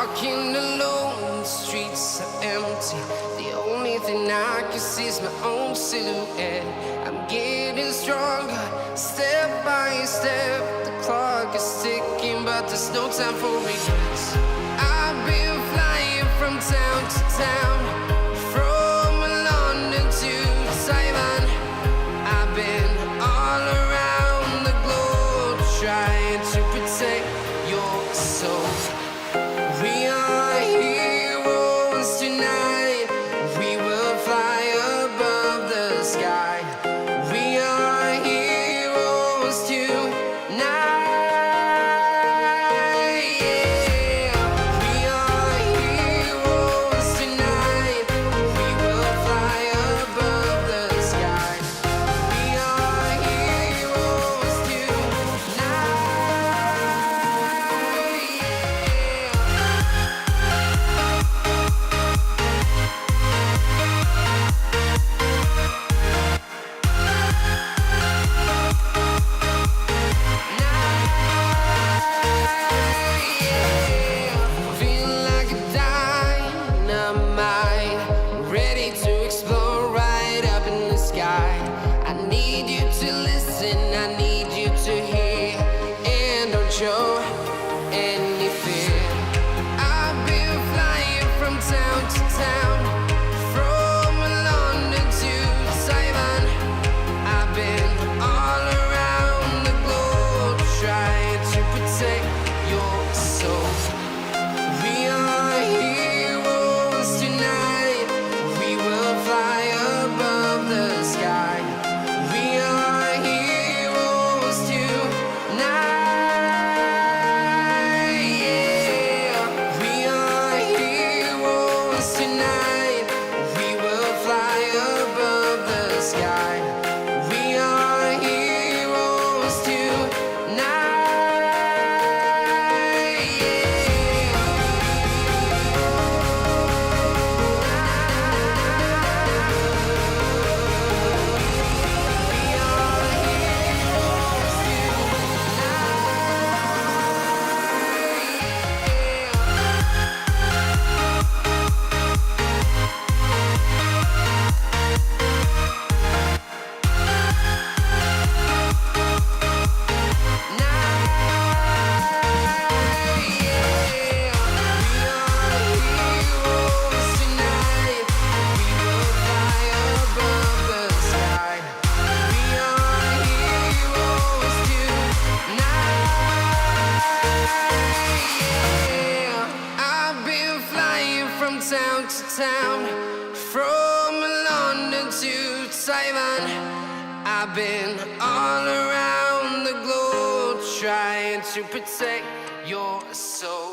walking alone, the streets are empty. The only thing I can see is my own silhouette. I'm getting stronger, step by step. The clock is ticking, but there's no time for regrets. I've been flying from town to town, from London to Taiwan. I've been all around the globe, trying to protect your soul. We are heroes tonight. We will fly above the sky. We are heroes tonight. Yeah. We are heroes tonight. We will fly above the sky. We are heroes tonight. Feeling like a dynamite, ready to explode right up in the sky. I need you to listen, I need you to hear, and don't show any fear. I've been flying from town to town, from London to Taiwan. I've been all around the globe, trying to protect your soul. We are heroes tonight. We will fly above the sky. We are heroes tonight. Yeah. We are heroes tonight. We will fly above the sky. We are heroes tonight. Town to town, from London to Taiwan. I've been all around the globe, trying to protect your soul.